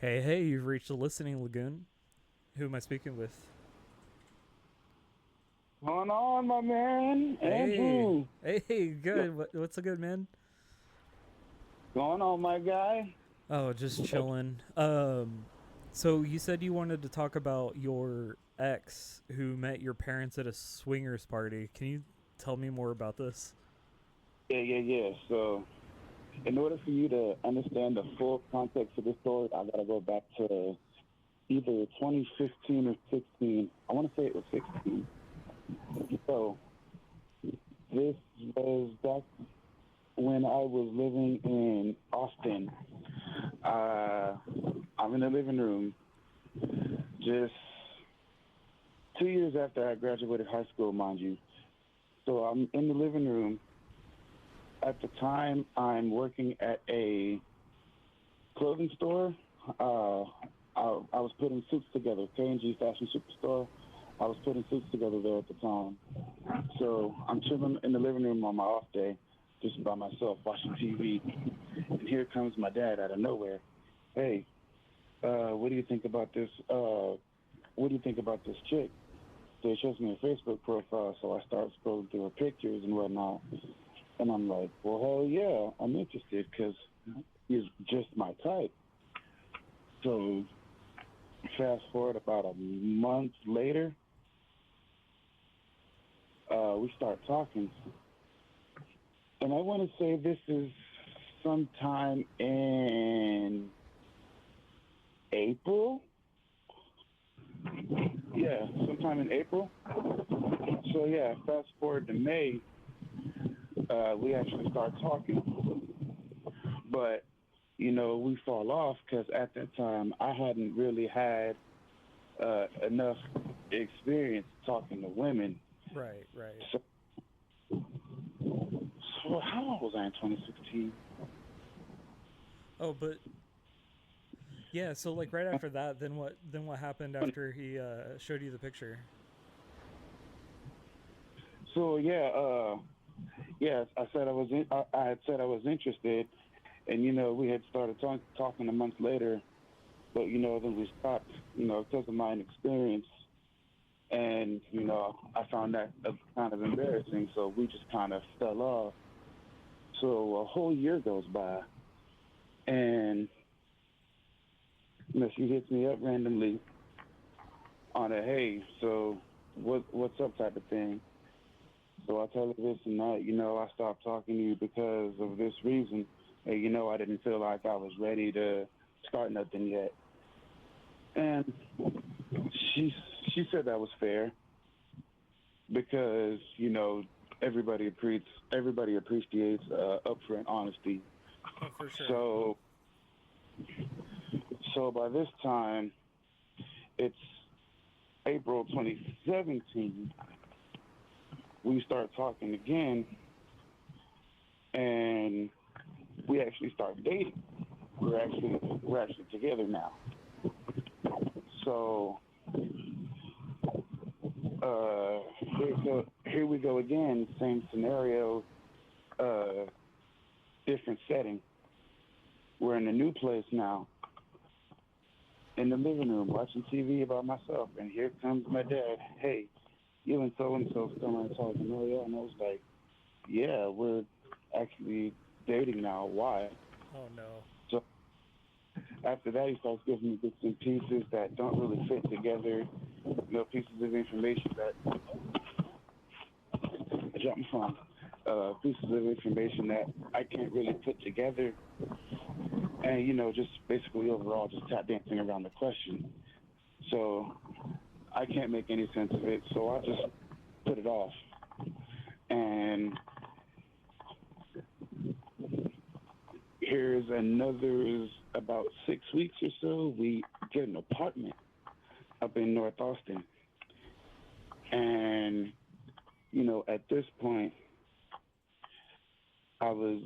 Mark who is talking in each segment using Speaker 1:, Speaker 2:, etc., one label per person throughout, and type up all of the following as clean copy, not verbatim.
Speaker 1: Hey, hey, you've reached the Listening Lagoon. Who am I speaking with?
Speaker 2: Going on, my man?
Speaker 1: Hey,
Speaker 2: Andrew.
Speaker 1: hey, good. What's a good, man?
Speaker 2: Going on, my guy?
Speaker 1: Oh, just chilling. So you said you wanted to talk about your ex who met your parents at a swingers party. Can you tell me more about this?
Speaker 2: Yeah. So, in order for you to understand the full context of this story, I gotta go back to either 2015 or 16. I want to say it was 16. So, this was back when I was living in Austin. Uh, I'm in the living room, just 2 years after I graduated high school, mind you. So, I'm in the living room. At the time, I'm working at a clothing store. Uh, I was putting suits together, K&G Fashion Superstore. I was putting suits together there at the time. So I'm chilling in the living room on my off day, just by myself watching TV. And here comes my dad out of nowhere. Hey, what do you think about this? What do you think about this chick? So he shows me a Facebook profile, so I start scrolling through her pictures and whatnot. And I'm like, well, hell yeah, I'm interested because he's just my type. So fast forward about a month later, we start talking. And I want to say this is sometime in April. Yeah, sometime in April. So yeah, fast forward to May, we actually start talking. But, we fall off because at that time I hadn't really had enough experience talking to women.
Speaker 1: Right, right.
Speaker 2: So, so how old was I in 2016?
Speaker 1: Oh, but yeah. So like right after that, then what? Then what happened after he showed you the picture?
Speaker 2: So yeah, yes, I said I was. I had said I was interested, and we had started talking a month later. But then we stopped. Because of my inexperience, and I found that kind of embarrassing. So we just kind of fell off. So a whole year goes by, and she hits me up randomly on a hey, so what's up type of thing. So I tell her this and that. I stopped talking to you because of this reason. And I didn't feel like I was ready to start nothing yet. And she she said that was fair because everybody appreciates upfront honesty.
Speaker 1: Oh, for sure.
Speaker 2: So by this time it's April 2017. We start talking again, and we actually start dating. We're actually together now. So here we go again. Same scenario, uh, different setting. We're in a new place now, in the living room, watching TV by myself, and here comes my dad. Hey, you and so still ain't talking. Oh yeah, and I was like, yeah, we're actually dating now. Why?
Speaker 1: Oh no.
Speaker 2: So after that, he starts giving me bits and pieces that don't really fit together. Pieces of information that I dropped my phone. Pieces of information that I can't really put together, and just basically overall just tap dancing around the question. So I can't make any sense of it. So I just put it off. And here's another about 6 weeks or so. We get an apartment up in North Austin, and at this point, I was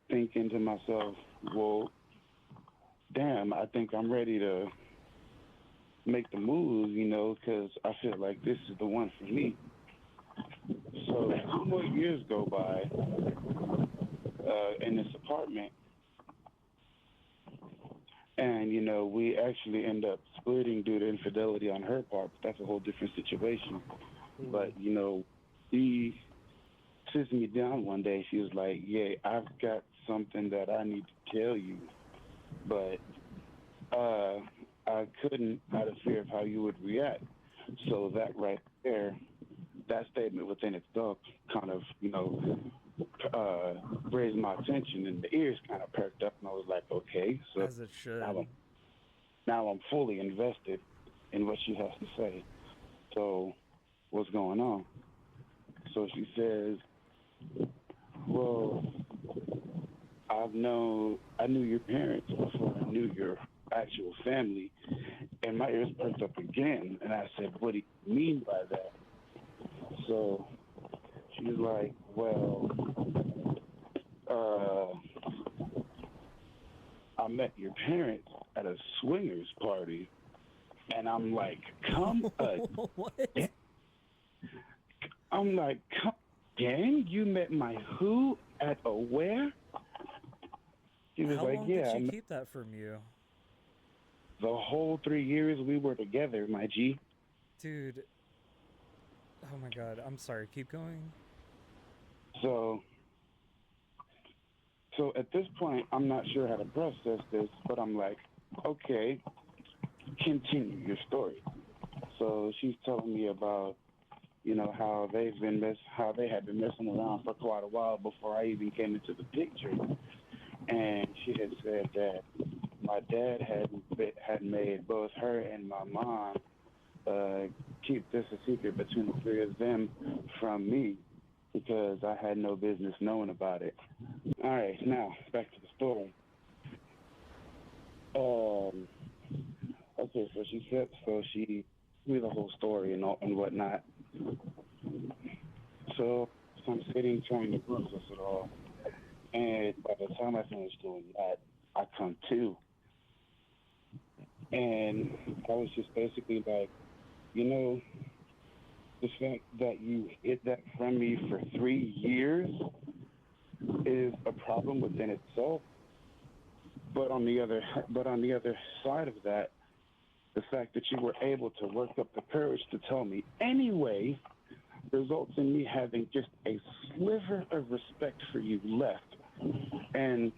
Speaker 2: thinking to myself, well, damn, I think I'm ready to make the move, because I feel like this is the one for me. So 2 more years go by in this apartment, And, you know, we actually end up splitting due to infidelity on her part, but that's a whole different situation.
Speaker 1: Ooh.
Speaker 2: But, you know, she sits me down one day. She was like, yeah, I've got something that I need to tell you, but uh, I couldn't out of fear of how you would react. So that right there, that statement within itself kind of, you know, uh, raised my attention and the ears kind of perked up and I was like, okay, so
Speaker 1: As it
Speaker 2: now
Speaker 1: should.
Speaker 2: I'm fully invested in what she has to say. So what's going on? So she says, well, I knew your parents before I knew your actual family, and my ears perked up again, and I said, what do you mean by that? So she's like, well, uh, I met your parents at a swingers party, and I'm like,
Speaker 1: What?
Speaker 2: I'm like, come again? You met my who at a where? She was
Speaker 1: How
Speaker 2: like,
Speaker 1: long did
Speaker 2: yeah,
Speaker 1: she keep that from you?
Speaker 2: the whole 3 years we were together, my G.
Speaker 1: Dude, oh my god, I'm sorry, keep going.
Speaker 2: So, so at this point, I'm not sure how to process this, but I'm like, okay, continue your story. So she's telling me about, you know, how they had been messing around for quite a while before I even came into the picture. And she had said that my dad had made both her and my mom uh, keep this a secret between the three of them from me because I had no business knowing about it. All right, now back to the story. Um, okay, so she told me the whole story and all and whatnot. So I'm sitting trying to process it all, and by the time I finish doing that, I come to, and I was just basically like, you know, the fact that you hid that from me for 3 years is a problem within itself. But on the other side of that, the fact that you were able to work up the courage to tell me anyway results in me having just a sliver of respect for you left. And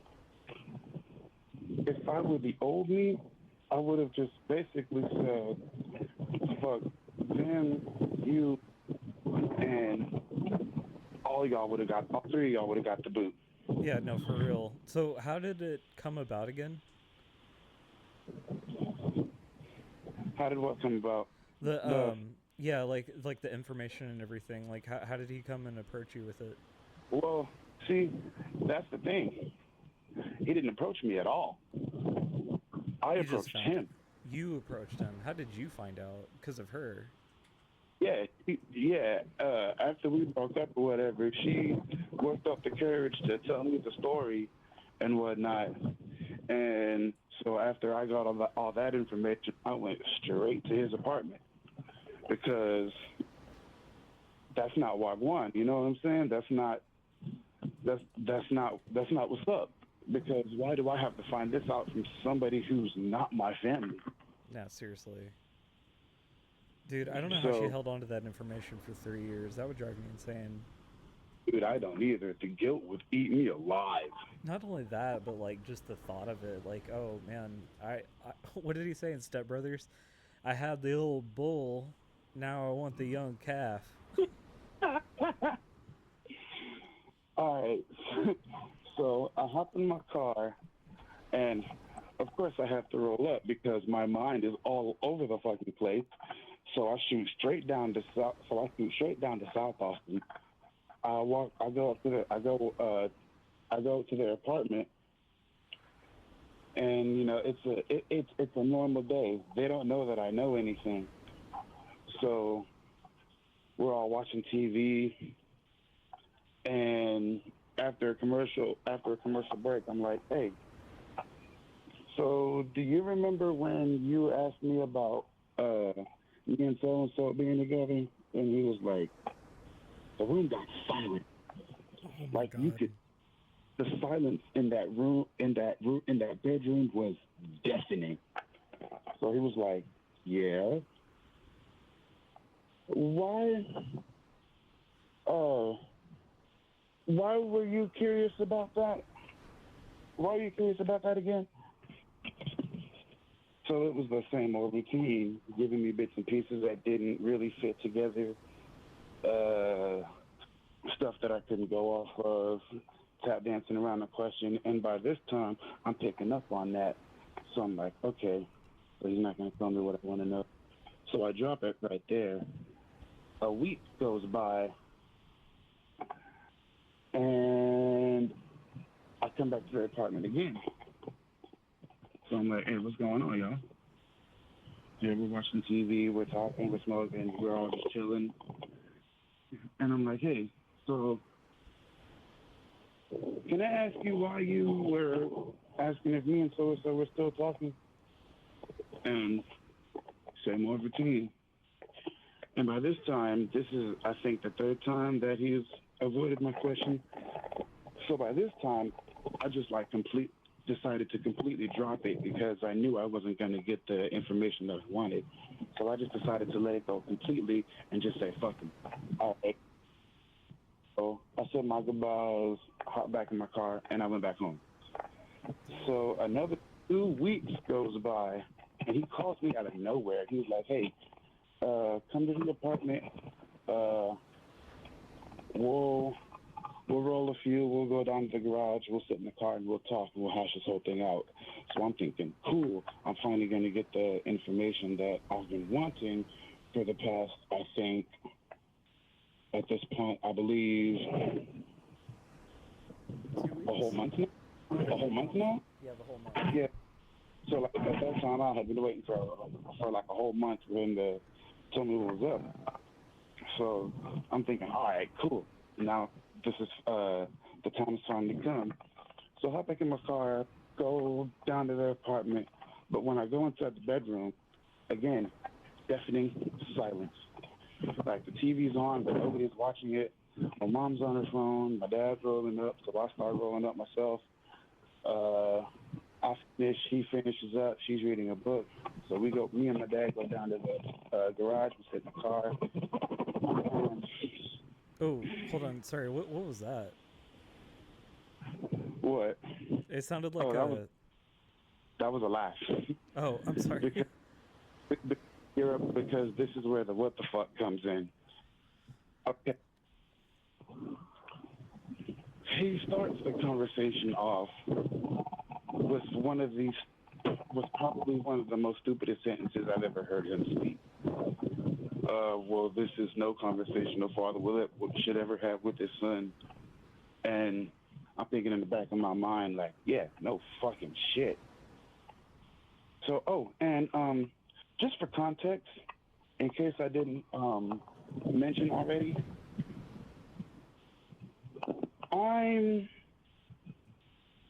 Speaker 2: if I were the old me, I would have just basically said, fuck them, you, and all three of y'all would have got the boot.
Speaker 1: Yeah, no, for real. So, how did it come about again?
Speaker 2: How did what come about?
Speaker 1: The
Speaker 2: The
Speaker 1: yeah, like the information and everything. Like how did he come and approach you with it?
Speaker 2: Well, see, that's the thing. He didn't approach me at all. I
Speaker 1: You just
Speaker 2: approached
Speaker 1: found it.
Speaker 2: him.
Speaker 1: You approached him. How did you find out? Because of her.
Speaker 2: Yeah, yeah. After we broke up or whatever, she worked up the courage to tell me the story and whatnot. And so after I got all that information, I went straight to his apartment because that's not what I want. You know what I'm saying? That's not what's up. Because why do I have to find this out from somebody who's not my family?
Speaker 1: No, seriously. Dude, I don't know how she
Speaker 2: So,
Speaker 1: held on to that information for 3 years. That would drive me insane.
Speaker 2: dude, I don't either. The guilt would eat me alive.
Speaker 1: Not only that, but like just the thought of it. Like, oh man, I what did he say in Step Brothers? I had the old bull. Now I want the young calf.
Speaker 2: All right. So I hop in my car, and of course I have to roll up because my mind is all over the fucking place. So I shoot straight down to South. So I shoot straight down to South Austin. I walk. I go up to the. I go. I go to their apartment, and you know it's a normal day. They don't know that I know anything. So we're all watching TV, and after a commercial break, I'm like, hey, so do you remember when you asked me about me and so being together? And he was like, the room got silent.
Speaker 1: Oh my
Speaker 2: Like you
Speaker 1: god.
Speaker 2: could, the silence in that room, in that bedroom was deafening. So he was like, yeah, why, uh, why were you curious about that? Why are you curious about that again? So it was the same old routine, giving me bits and pieces that didn't really fit together, uh, stuff that I couldn't go off of, tap dancing around the question. And by this time, I'm picking up on that. So I'm like, okay, so he's not going to tell me what I want to know. So I drop it right there. A week goes by, and I come back to the apartment again. So I'm like, hey, what's going on, y'all? Yeah, we're watching TV, we're talking, we're smoking, we're all just chilling. And I'm like, hey, so can I ask you why you were asking if me and so were still talking? And same old routine. And by this time, this is, I think, the third time that he's avoided my question. So by this time, I just decided to completely drop it because I knew I wasn't going to get the information that I wanted. So I just decided to let it go completely and just say, fuck him. All right. So I said my goodbyes, hopped back in my car, and I went back home. So another 2 weeks goes by, and he calls me out of nowhere. He was like, hey, come to the apartment. Uh, we'll roll a few. We'll go down to the garage. We'll sit in the car and we'll talk and we'll hash this whole thing out. So I'm thinking, cool. I'm finally going to get the information that I've been wanting for the past, I think, at this point, I believe,
Speaker 1: 2 weeks.
Speaker 2: a whole month now. A whole month now?
Speaker 1: Yeah, the whole month.
Speaker 2: Yeah. So like at that time, I had been waiting for like a whole month for him to tell me what was up. So I'm thinking, all right, cool. Now this is the time has finally come. So I hop back in my car, go down to the apartment. But when I go inside the bedroom, again, deafening silence. Like the TV's on, but nobody's watching it. My mom's on her phone. My dad's rolling up, so I start rolling up myself. I finish. He finishes up. She's reading a book. So me and my dad go down to the garage. We sit in the car.
Speaker 1: Oh, hold on. Sorry. What was that?
Speaker 2: What?
Speaker 1: It sounded like
Speaker 2: Oh,
Speaker 1: a.
Speaker 2: that was a laugh.
Speaker 1: Oh, I'm sorry.
Speaker 2: because because this is where the what the fuck comes in. Okay. He starts the conversation off with was probably one of the most stupidest sentences I've ever heard him speak. Well, this is no conversation a father should ever have with his son. And I'm thinking in the back of my mind, like, yeah, no fucking shit. So, and just for context, in case I didn't mention already,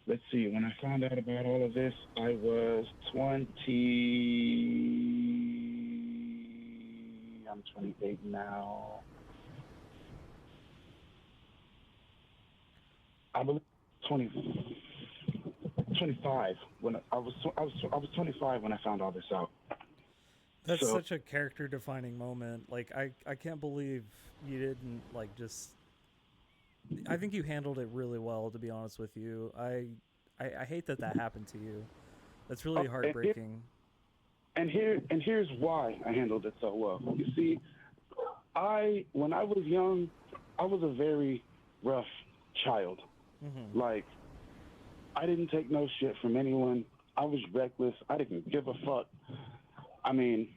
Speaker 2: let's see, when I found out about all of this, I was I'm 28 now. I believe 25 when I was 25 when I found all this out.
Speaker 1: That's
Speaker 2: So
Speaker 1: such a character defining moment. Like I can't believe you didn't like just I think you handled it really well, to be honest with you. I hate that happened to you. That's really heartbreaking.
Speaker 2: Here's why I handled it so well. You see, when I was young, I was a very rough child.
Speaker 1: Mm-hmm.
Speaker 2: Like, I didn't take no shit from anyone. I was reckless. I didn't give a fuck. I mean,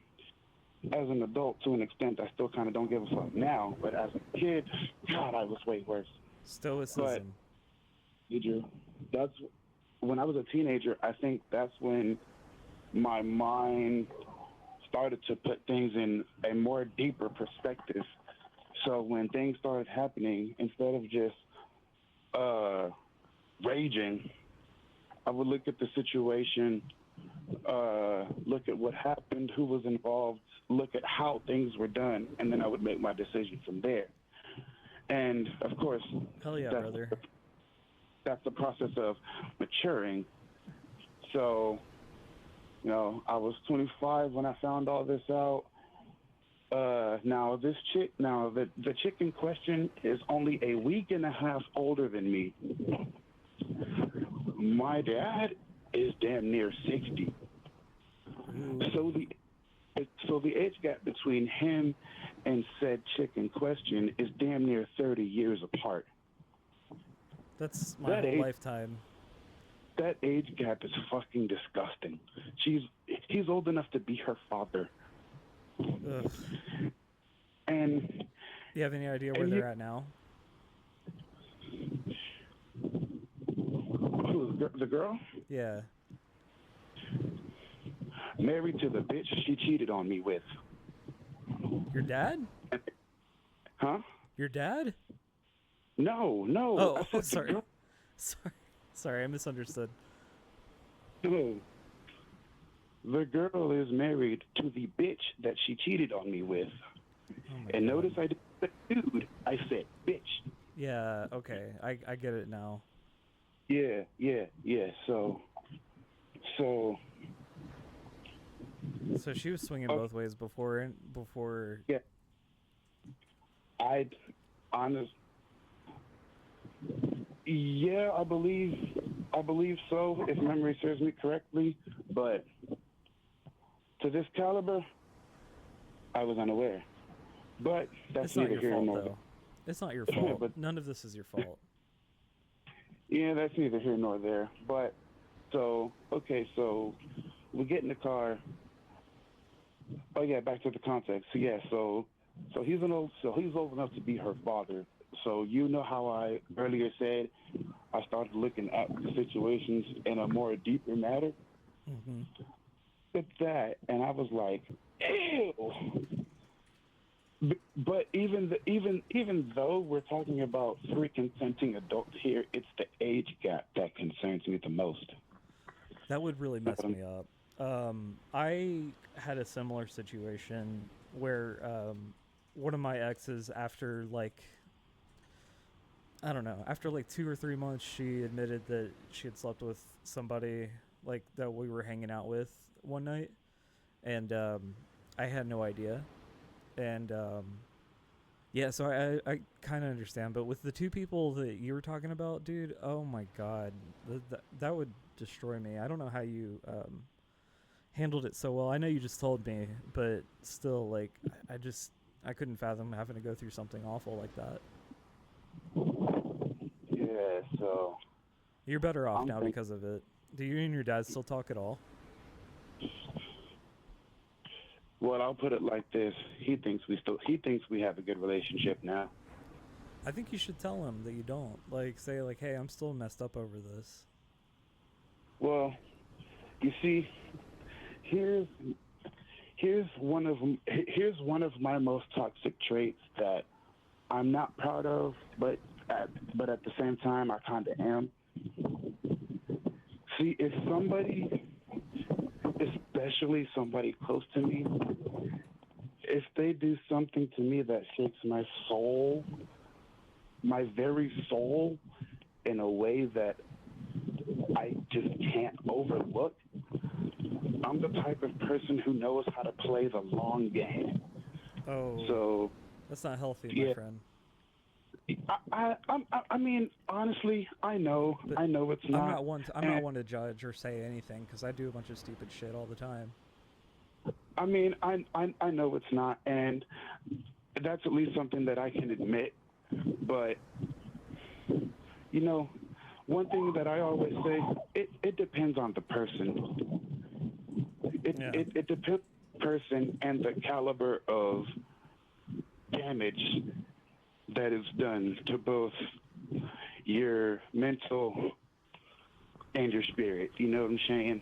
Speaker 2: as an adult, to an extent, I still kind of don't give a fuck now. But as a kid, God, I was way worse. But,
Speaker 1: Stoicism.
Speaker 2: Drew, that's when I was a teenager. I think that's when my mind started to put things in a more deeper perspective. So when things started happening, instead of just raging, I would look at the situation, look at what happened, who was involved, look at how things were done, and then I would make my decision from there. And of course,
Speaker 1: Hell yeah,
Speaker 2: that's the process of maturing. So You know, I was 25 when I found all this out. Now this chick, now the chick in question is only a week and a half older than me. My dad is damn near 60.
Speaker 1: Ooh,
Speaker 2: So the age gap between him and said chick in question is damn near 30 years apart.
Speaker 1: that's my
Speaker 2: That
Speaker 1: whole
Speaker 2: age
Speaker 1: lifetime.
Speaker 2: that age gap is fucking disgusting. She's He's old enough to be her father.
Speaker 1: Ugh.
Speaker 2: And
Speaker 1: You have any idea where
Speaker 2: and you
Speaker 1: they're at now?
Speaker 2: who the girl
Speaker 1: Yeah.
Speaker 2: married to the bitch she cheated on me with.
Speaker 1: Your dad?
Speaker 2: Huh?
Speaker 1: Your dad?
Speaker 2: No, no. I
Speaker 1: Oh,
Speaker 2: said the
Speaker 1: sorry.
Speaker 2: girl.
Speaker 1: Sorry. Sorry, I misunderstood.
Speaker 2: No. The girl is married to the bitch that she cheated on me with.
Speaker 1: Oh my
Speaker 2: And
Speaker 1: god.
Speaker 2: notice I didn't say dude, I said bitch.
Speaker 1: Yeah, okay. I get it now.
Speaker 2: Yeah. So,
Speaker 1: So she was swinging
Speaker 2: okay,
Speaker 1: both ways before.
Speaker 2: yeah. I, honest, yeah, I believe so, if memory serves me correctly. But to this caliber, I was unaware. But that's
Speaker 1: It's not
Speaker 2: neither
Speaker 1: your
Speaker 2: here
Speaker 1: fault
Speaker 2: nor
Speaker 1: though. It's not your
Speaker 2: there.
Speaker 1: fault.
Speaker 2: But
Speaker 1: None of this is your fault.
Speaker 2: yeah, that's neither here nor there. But so okay, so we get in the car. Oh yeah, back to the context. So yeah, so he's old enough to be her father. So you know how I earlier said I started looking at the situations in a more deeper matter.
Speaker 1: Hmm.
Speaker 2: It's that, and I was like, ew. But even though we're talking about three consenting adults here, it's the age gap that concerns me the most.
Speaker 1: That would really mess me up. I had a similar situation where one of my exes, after like I don't know, after like 2 or 3 months, she admitted that she had slept with somebody like that we were hanging out with one night, and I had no idea, and yeah, so I kind of understand, but with the two people that you were talking about, dude, oh my god, that would destroy me. I don't know how you handled it so well. I know you just told me, but still, like, I couldn't fathom having to go through something awful like that.
Speaker 2: Yeah, so
Speaker 1: You're better off
Speaker 2: I'm
Speaker 1: now
Speaker 2: thinking.
Speaker 1: because of it. Do you and your dad still talk at all?
Speaker 2: Well, I'll put it like this: he thinks we have a good relationship now.
Speaker 1: I think you should tell him that you don't. Like, say, like, hey, I'm still messed up over this.
Speaker 2: Well, you see, here's here's one of my most toxic traits that I'm not proud of, but at the same time I kind of am. See, if somebody, especially somebody close to me, if they do something to me that shakes my soul, my very soul, in a way that I just can't overlook, I'm the type of person who knows how to play the long game.
Speaker 1: Oh,
Speaker 2: So
Speaker 1: that's not healthy, my
Speaker 2: yeah,
Speaker 1: friend.
Speaker 2: I mean, honestly,
Speaker 1: But
Speaker 2: I know it's
Speaker 1: I'm
Speaker 2: not,
Speaker 1: not one. I'm not
Speaker 2: and
Speaker 1: one to judge or say anything because I do a bunch of stupid shit all the time.
Speaker 2: I mean, I know it's not, and that's at least something that I can admit. But you know, one thing that I always say, it depends on the person.
Speaker 1: Yeah.
Speaker 2: It depends on the person and the caliber of damage that is done to both your mental and your spirit. You know what I'm saying?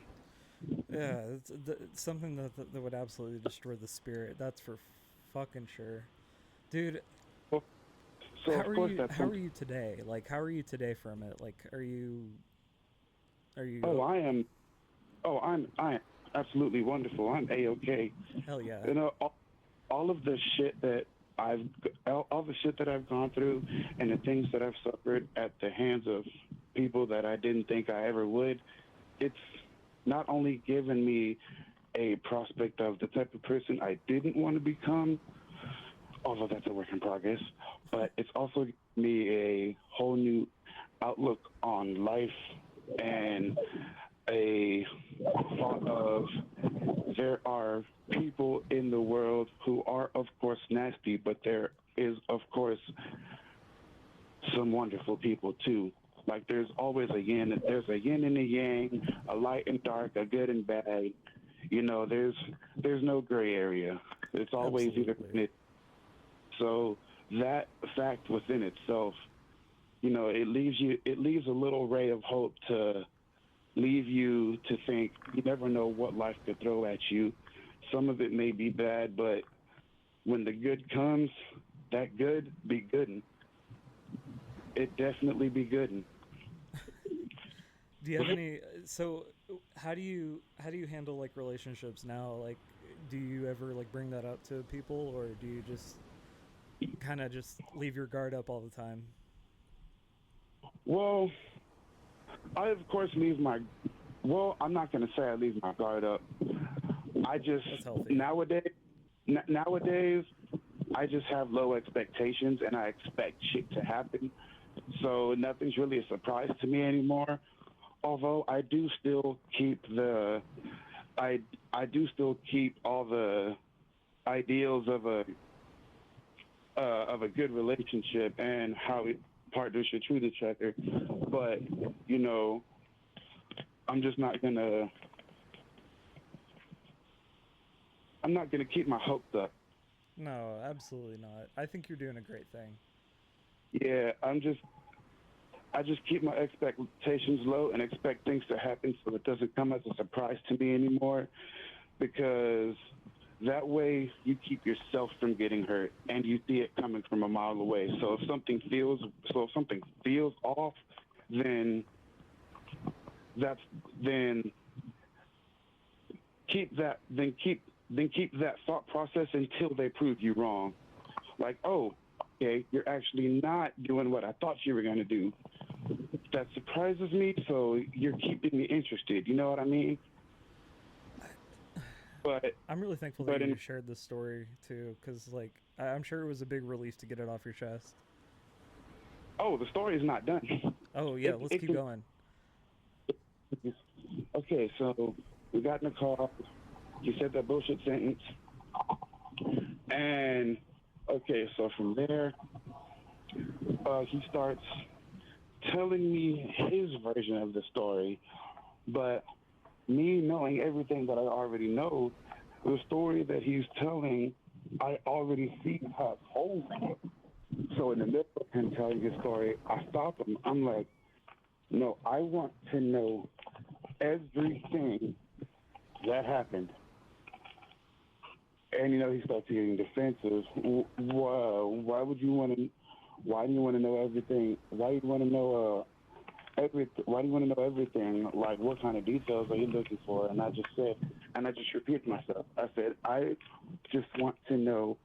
Speaker 1: Yeah, it's something that would absolutely destroy the spirit. That's for fucking sure, dude.
Speaker 2: Well, so
Speaker 1: How
Speaker 2: of
Speaker 1: are
Speaker 2: course
Speaker 1: you?
Speaker 2: that's
Speaker 1: How are
Speaker 2: something.
Speaker 1: you today? Like, how are you today from it? Like, are you? Are
Speaker 2: Oh,
Speaker 1: you?
Speaker 2: I am. Oh, I am absolutely wonderful. I'm a okay.
Speaker 1: Hell yeah.
Speaker 2: You know, all of the shit that I've all the shit that I've gone through and the things that I've suffered at the hands of people that I didn't think I ever would. It's not only given me a prospect of the type of person I didn't want to become, although that's a work in progress, but it's also given me a whole new outlook on life and a thought of there are people in the world who are, of course, nasty, but there is, of course, some wonderful people too. Like there's a yin and a yang, a light and dark, a good and bad. There's no gray area. It's always either.
Speaker 1: Absolutely.
Speaker 2: So that fact within itself, it leaves a little ray of hope to leave you to think you never know what life could throw at you. Some of it may be bad, but when the good comes, that good be good. It definitely be good.
Speaker 1: Do you have any? So, how do you handle like relationships now? Like, do you ever like bring that up to people, or do you just kind of just leave your guard up all the time?
Speaker 2: Well, I of course leave my. Well, I'm not gonna say I leave my guard up. I just
Speaker 1: That's healthy.
Speaker 2: nowadays I just have low expectations and I expect shit to happen. So nothing's really a surprise to me anymore. Although I I do still keep all the ideals of a good relationship and how partners should treat each other. But you know, I'm just not gonna I'm not gonna keep my hopes up.
Speaker 1: No, absolutely not. I think you're doing a great thing.
Speaker 2: Yeah, I just keep my expectations low and expect things to happen so it doesn't come as a surprise to me anymore because that way you keep yourself from getting hurt and you see it coming from a mile away. So if something feels off, then that's then keep that then keep that thought process until they prove you wrong. Like, oh, okay, you're actually not doing what I thought you were going to do. That surprises me, so you're keeping me interested. You know what I mean? But
Speaker 1: I'm really thankful that
Speaker 2: but
Speaker 1: you
Speaker 2: in
Speaker 1: shared this story too, because like I'm sure it was a big relief to get it off your chest.
Speaker 2: oh, the story is not done.
Speaker 1: Oh yeah,
Speaker 2: It
Speaker 1: let's
Speaker 2: it
Speaker 1: keep
Speaker 2: can
Speaker 1: going.
Speaker 2: okay. So we got in the car. He said that bullshit sentence, and okay. So from there, he starts telling me his version of the story. But me knowing everything that I already know, the story that he's telling, I already see how it's told. So in the middle of him telling his story, I stop him. I'm like, no, I want to know everything that happened. And he starts getting defensive. Why would you want to? Why do you want to know everything? Why do you want to know Why do you want to know everything? Like, what kind of details are you looking for? And I just repeated myself. I said, I just want to know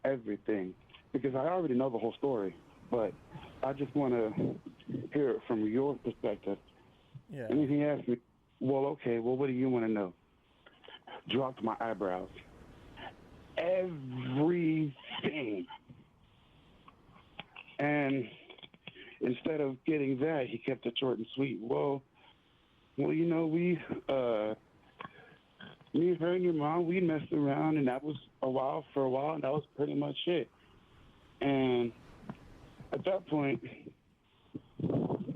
Speaker 2: everything because I already know the whole story, but I just want to hear it from your perspective. And
Speaker 1: Yeah.
Speaker 2: then he asked me, well, okay, well, what do you want to know? Dropped my eyebrows. Everything. And instead of getting that, he kept it short and sweet. Well, me, her, and your mom, we messed around, and that was for a while, and that was pretty much it. And at that point,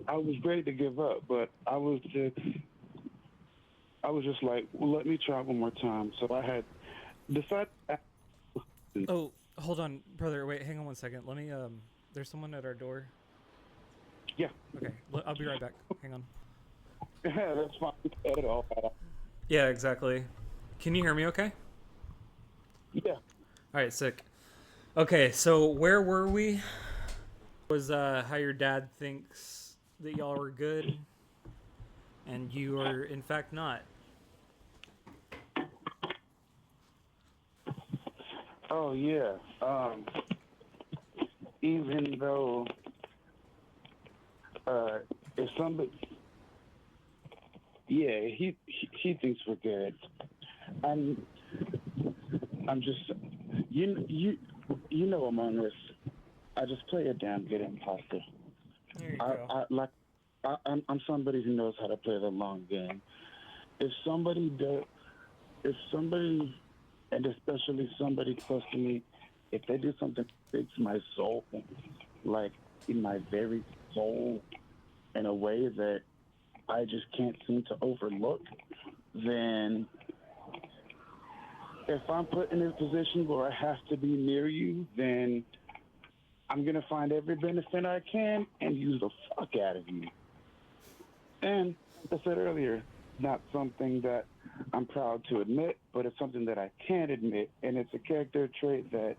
Speaker 2: I was ready to give up, but I was just like, well, let me try one more time. So I had decided.
Speaker 1: Oh, hold on, brother. Wait, hang on one second. Let me. There's someone at our door.
Speaker 2: Yeah,
Speaker 1: Okay, I'll be right back. Hang on.
Speaker 2: that's fine. Edit all that out.
Speaker 1: Yeah, exactly. Can you hear me? Okay.
Speaker 2: Yeah.
Speaker 1: All right, sick. Okay, so where were we? Was how your dad thinks that y'all are good, and you are in fact not.
Speaker 2: Oh yeah. Even though uh, if somebody, yeah, he thinks we're good. I'm just you know Among Us. I just play a damn good imposter.
Speaker 1: There you go.
Speaker 2: I'm somebody who knows how to play the long game. If somebody does, if somebody, and especially somebody close to me, if they do something that breaks my soul, like in my very soul, in a way that I just can't seem to overlook, then if I'm put in a position where I have to be near you, then I'm going to find every benefit I can and use the fuck out of you. And like I said earlier, not something that I'm proud to admit, but it's something that I can admit. And it's a character trait that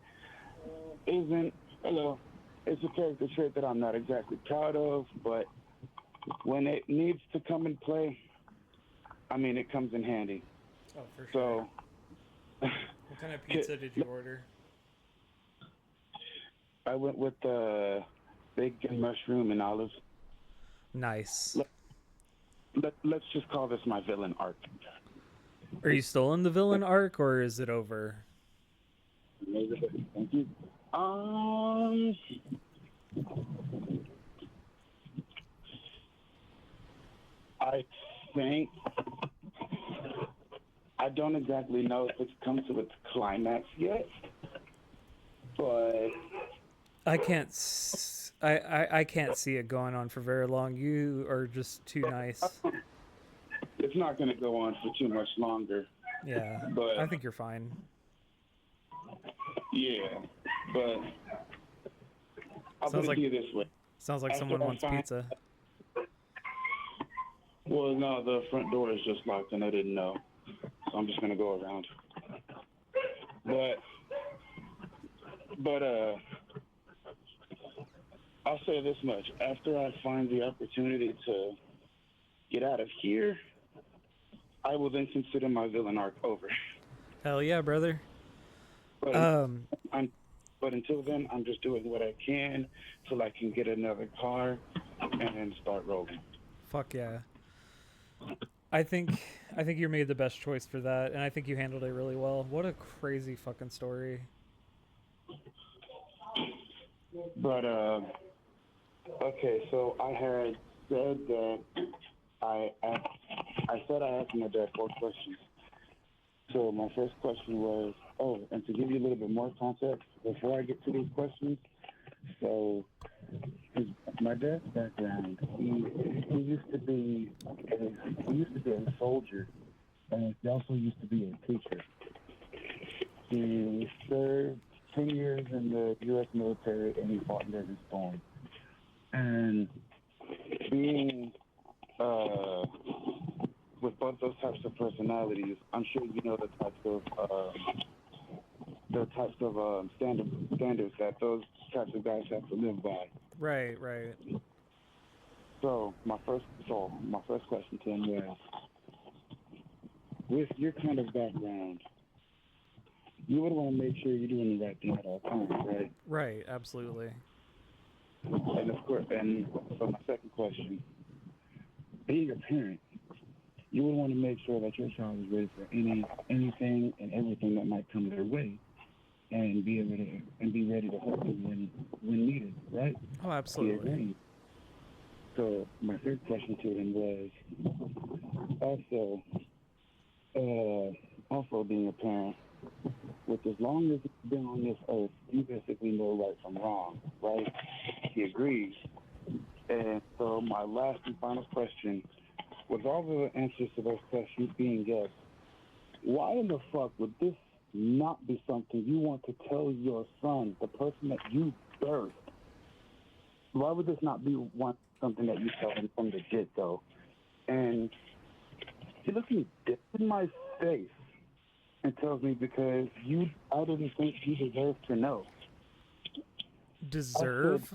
Speaker 2: isn't, it's a character trait that I'm not exactly proud of, but when it needs to come in play, I mean, it comes in handy.
Speaker 1: Oh, for sure.
Speaker 2: So,
Speaker 1: What kind of pizza did you order?
Speaker 2: I went with bacon, mushroom, and olives.
Speaker 1: Nice.
Speaker 2: Let's just call this my villain arc.
Speaker 1: Are you still in the villain arc, or is it over?
Speaker 2: Thank you. I think I don't exactly know if it's come to its climax yet, but
Speaker 1: I can't. I can't see it going on for very long. You are just too nice.
Speaker 2: it's not going to go on for too much longer.
Speaker 1: Yeah,
Speaker 2: But
Speaker 1: I think you're fine.
Speaker 2: yeah, but I'll
Speaker 1: Sounds
Speaker 2: put it
Speaker 1: like
Speaker 2: to you this way. After
Speaker 1: someone
Speaker 2: I
Speaker 1: wants
Speaker 2: find,
Speaker 1: pizza.
Speaker 2: well, no, the front door is just locked and I didn't know, so I'm just going to go around. But I'll say this much: after I find the opportunity to get out of here, I will then consider my villain arc over.
Speaker 1: Hell yeah, brother.
Speaker 2: But
Speaker 1: Um,
Speaker 2: I'm, but until then, I'm just doing what I can till I can get another car and then start rolling.
Speaker 1: fuck yeah. I think I think you made the best choice for that, and I think you handled it really well. What a crazy fucking story.
Speaker 2: But okay, so I had said that I said I asked my dad 4 questions. So my first question was, oh, and to give you a little bit more context before I get to these questions, so his, my dad's background, he used to be a soldier, and he also used to be a teacher. He served 10 years in the U.S. military, and he fought in Desert Storm. And being with both those types of personalities, I'm sure you know the types of standards that those types of guys have to live by.
Speaker 1: Right, right.
Speaker 2: So my first question to him was, with your kind of background, you would want to make sure you're doing the right thing at all times, right?
Speaker 1: Right, absolutely.
Speaker 2: And of course, and so my second question, being a parent, you would want to make sure that your child is ready for anything and everything that might come their way, and be ready to help them when needed, right?
Speaker 1: Oh,
Speaker 2: He
Speaker 1: absolutely.
Speaker 2: agreed. So my third question to him was also also being a parent. With as long as you've been on this earth, you basically know right from wrong, right? He agrees. And so my last and final question, with all the answers to those questions being yes, why in the fuck would this not be something you want to tell your son, the person that you birthed? Why would this not be something that you tell him from the get-go? And he looks me dead in my face and tells me because I didn't think you deserved to know. I
Speaker 1: Deserve?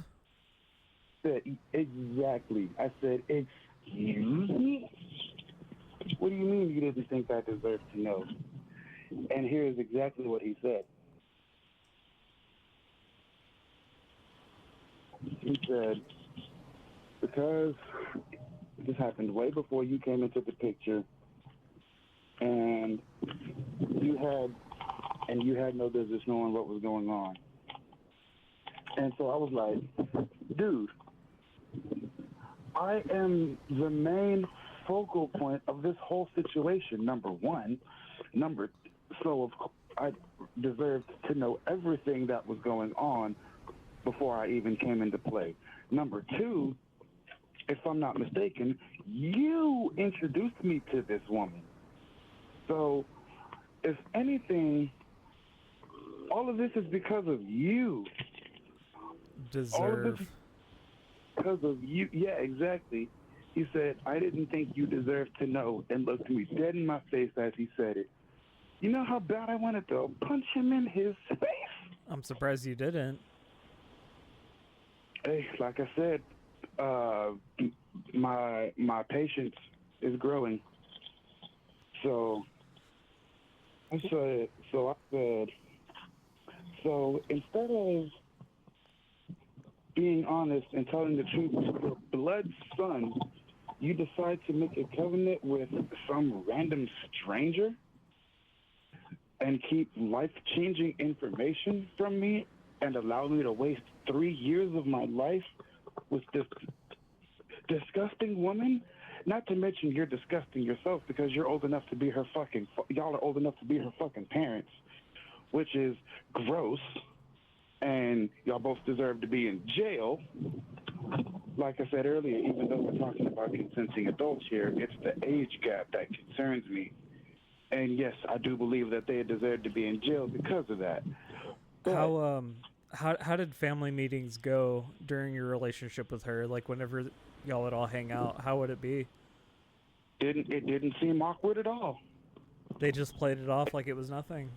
Speaker 2: said exactly. I said, excuse me? What do you mean you didn't think I deserved to know? And here's exactly what he said. He said, because this happened way before you came into the picture, and you had you had no business knowing what was going on. And so I was like, dude, I am the main focal point of this whole situation. Number one, number so of course I deserved to know everything that was going on before I even came into play. Number two, if I'm not mistaken, you introduced me to this woman. So, if anything, all of this is because of you. All of this is
Speaker 1: Deserve.
Speaker 2: because of you. Yeah, exactly. He said, I didn't think you deserved to know, and looked me dead in my face as he said it. You know how bad I wanted to punch him in his face?
Speaker 1: I'm surprised you didn't.
Speaker 2: Hey, like I said, uh, my patience is growing. So I said, so instead of being honest and telling the truth to your blood son, you decide to make a covenant with some random stranger and keep life-changing information from me and allow me to waste 3 years of my life with this disgusting woman? Not to mention you're disgusting yourself because you're old enough to be her fucking, y'all are old enough to be her fucking parents, which is gross. And y'all both deserve to be in jail. Like I said earlier, even though we're talking about consenting adults here, it's the age gap that concerns me. And yes, I do believe that they deserve to be in jail because of that. But
Speaker 1: How did family meetings go during your relationship with her? Like whenever y'all would all hang out, how would it be?
Speaker 2: it didn't seem awkward at all.
Speaker 1: They just played it off like it was nothing.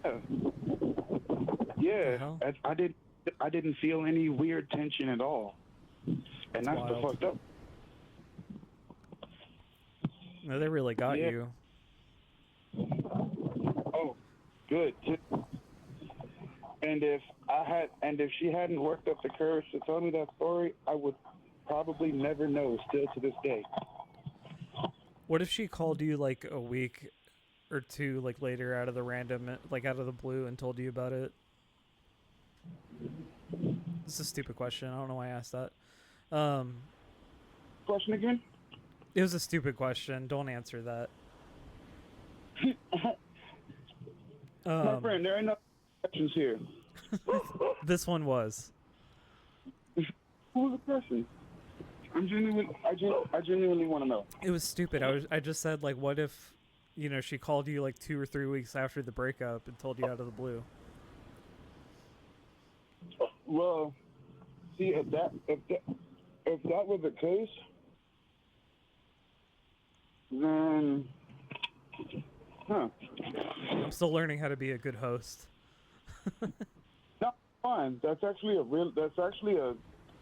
Speaker 2: Yeah,
Speaker 1: What the
Speaker 2: yeah.
Speaker 1: hell?
Speaker 2: I didn't feel any weird tension at all, and
Speaker 1: That's
Speaker 2: that's the
Speaker 1: wild.
Speaker 2: fucked up.
Speaker 1: No, they really got
Speaker 2: Yeah.
Speaker 1: you.
Speaker 2: Oh, good. And if she hadn't worked up the courage to tell me that story, I would probably never know. Still to this day.
Speaker 1: What if she called you like a week or two like later out of the random like out of the blue and told you about it? This is a stupid question. I don't know why I asked that. Um,
Speaker 2: Question again?
Speaker 1: it was a stupid question. Don't answer that.
Speaker 2: My friend, there ain't no questions here.
Speaker 1: This one was.
Speaker 2: Who was the person? I genuinely want to know.
Speaker 1: It was stupid. I just said like, what if, she called you like 2 or 3 weeks after the breakup and told you out of the blue.
Speaker 2: Well, see, if that was the case, then, huh?
Speaker 1: I'm still learning how to be a good host.
Speaker 2: No, fine. That's actually a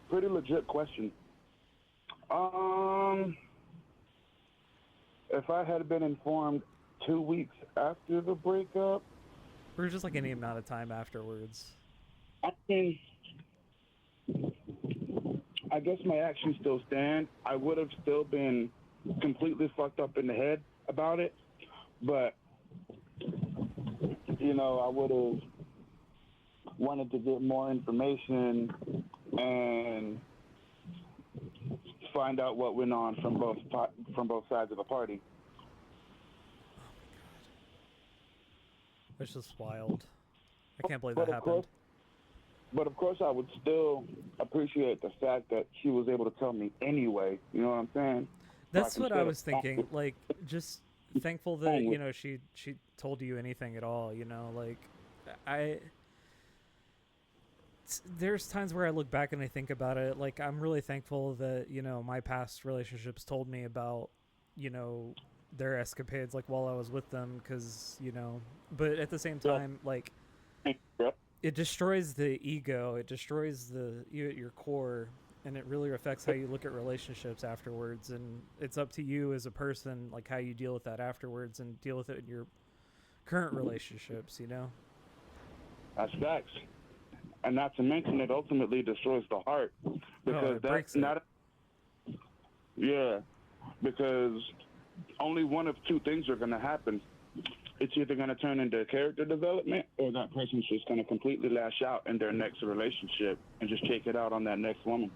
Speaker 2: pretty legit question. If I had been informed 2 weeks after the breakup,
Speaker 1: Or just like any amount of time afterwards.
Speaker 2: I mean, I guess my actions still stand. I would have still been completely fucked up in the head about it, but I would have wanted to get more information and find out what went on from both sides of the party.
Speaker 1: It's just wild. I can't believe
Speaker 2: But
Speaker 1: that
Speaker 2: of course,
Speaker 1: happened.
Speaker 2: but of course, I would still appreciate the fact that she was able to tell me anyway. You know what I'm saying?
Speaker 1: That's what I was thinking. Like, just thankful that she told you anything at all. Like, I there's times where I look back and I think about it. Like, I'm really thankful that my past relationships told me about you know their escapades like while I was with them, because But at the same time, like,
Speaker 2: Yeah.
Speaker 1: it destroys the ego. It destroys you at your core, and it really affects how you look at relationships afterwards. And it's up to you as a person, like how you deal with that afterwards and deal with it in your current relationships.
Speaker 2: That's facts. And not to mention, it ultimately destroys the heart because
Speaker 1: it breaks it.
Speaker 2: yeah, because only one of two things are going to happen. It's either going to turn into character development, or that person's just going to completely lash out in their next relationship and just take it out on that next woman.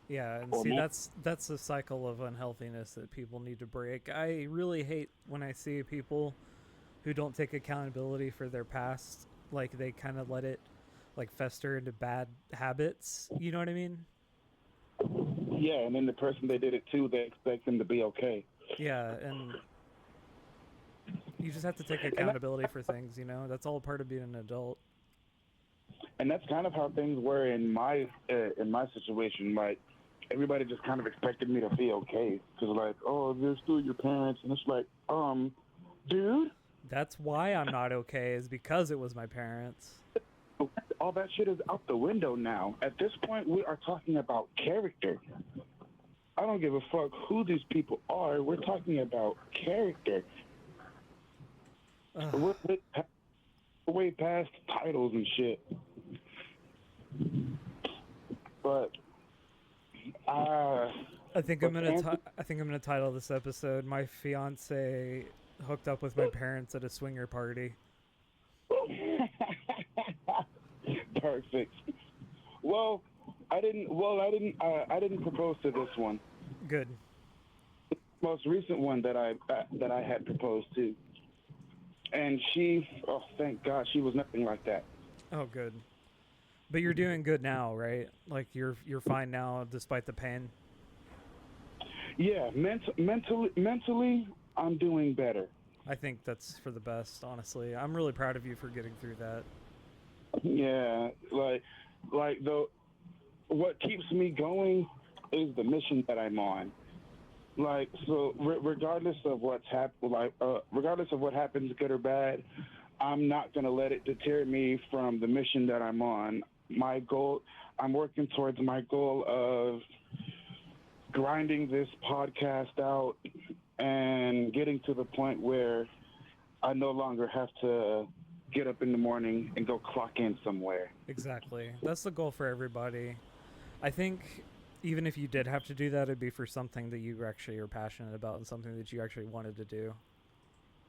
Speaker 1: Yeah, and
Speaker 2: Or
Speaker 1: see,
Speaker 2: man.
Speaker 1: that's a cycle of unhealthiness that people need to break. I really hate when I see people who don't take accountability for their past. Like, they kind of let it, like, fester into bad habits. You know what I mean?
Speaker 2: Yeah, and then the person they did it to, they expect them to be okay.
Speaker 1: Yeah, and you just have to take
Speaker 2: And
Speaker 1: accountability for things, you know? That's all part of being an adult.
Speaker 2: that's kind of how things were in my situation. Like, everybody just kind of expected me to be okay, because like, oh, they're still your parents, and it's like, dude,
Speaker 1: That's why I'm not okay, is because it was my parents.
Speaker 2: all that shit is out the window now. At this point, we are talking about character. I don't give a fuck who these people are. We're talking about character.
Speaker 1: Ugh.
Speaker 2: We're way past titles and shit. But
Speaker 1: I think I'm gonna title this episode "My Fiance Hooked Up with My Parents at a Swinger Party."
Speaker 2: Perfect. Well, I didn't propose to this one.
Speaker 1: Good.
Speaker 2: Most recent one that I had proposed to, and she, oh thank God, she was nothing like that.
Speaker 1: Oh, good. But you're doing good now, right? Like, you're fine now despite the pain.
Speaker 2: Yeah, mentally, I'm doing better.
Speaker 1: I think that's for the best, honestly. I'm really proud of you for getting through that.
Speaker 2: Yeah, like though, what keeps me going is the mission that I'm on. Like, so regardless of what's regardless of what happens, good or bad, I'm not gonna let it deter me from the mission that I'm on. My goal, I'm working towards my goal of grinding this podcast out and getting to the point where I no longer have to get up in the morning and go clock in somewhere.
Speaker 1: Exactly. That's the goal for everybody. I think even if you did have to do that, it'd be for something that you actually are passionate about and something that you actually wanted to do.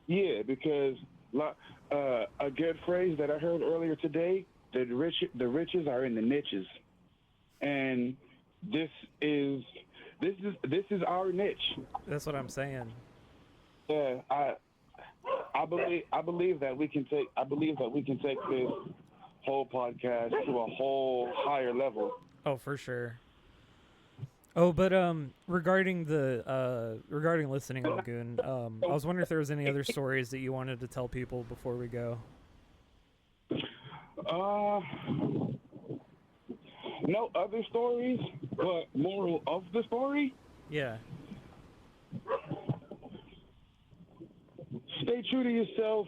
Speaker 2: Yeah, because a good phrase that I heard earlier today: the riches are in the niches, and this is our niche.
Speaker 1: That's what I'm saying.
Speaker 2: Yeah, I believe that we can take this whole podcast to a whole higher level.
Speaker 1: Oh, for sure. Oh, but regarding Listening Lagoon, I was wondering if there was any other stories that you wanted to tell people before we go.
Speaker 2: No other stories, but moral of the story:
Speaker 1: Yeah.
Speaker 2: stay true to yourself.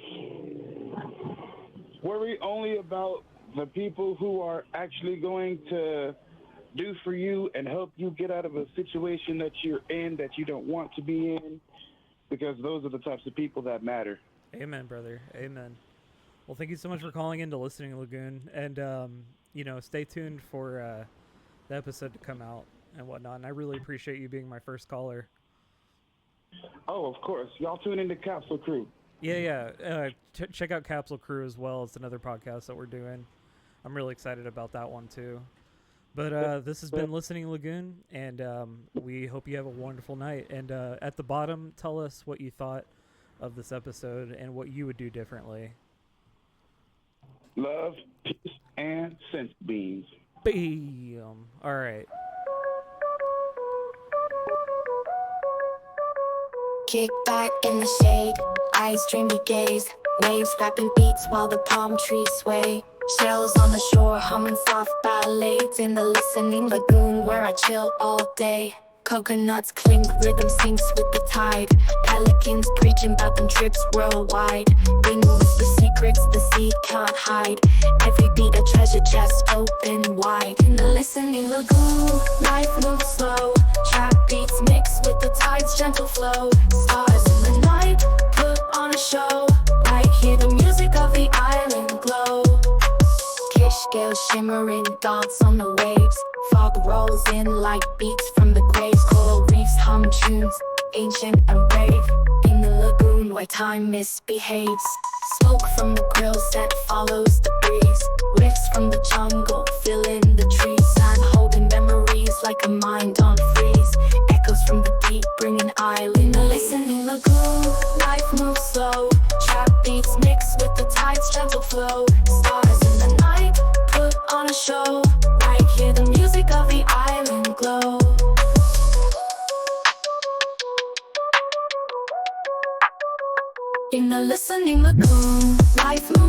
Speaker 2: Worry only about the people who are actually going to do for you and help you get out of a situation that you're in that you don't want to be in, because those are the types of people that matter.
Speaker 1: Amen, brother. Amen. Well, thank you so much for calling into Listening Lagoon, and stay tuned for the episode to come out and whatnot. And I really appreciate you being my first caller.
Speaker 2: Oh, of course. Y'all tune into Capsule Crew.
Speaker 1: Yeah. Check out Capsule Crew as well. It's another podcast that we're doing. I'm really excited about that one too. But this has been Listening Lagoon, and we hope you have a wonderful night. And at the bottom, tell us what you thought of this episode and what you would do differently.
Speaker 2: Love, peace, and sense beans.
Speaker 1: Bam. All right.
Speaker 3: Kick back in the shade, eyes dreamy gaze, waves rapping beats while the palm trees sway. Shells on the shore humming soft ballads in the listening lagoon where I chill all day. Coconuts clink, rhythm sinks with the tide. Pelicans preaching about them trips worldwide. Wind whisper secrets the sea can't hide. Every beat a treasure chest open wide. In the listening lagoon, life moves slow. Trap beats mix with the tide's gentle flow. Stars in the night put on a show. Right here the music of the island glow. Kish gales shimmering, dance on the waves. Fog rolls in like beats from the graves. Coral reefs hum tunes, ancient and brave. In the lagoon where time misbehaves. Smoke from the grills that follows the breeze. Riffs from the jungle filling the trees. Sand holding memories like a mind on freeze. Echoes from the deep bringing island. In the listening lagoon, life moves slow. Trap beats mix with the tide's gentle flow. Stars in the night put on a show. Right here the music of the island glow. In the listening lagoon, life moves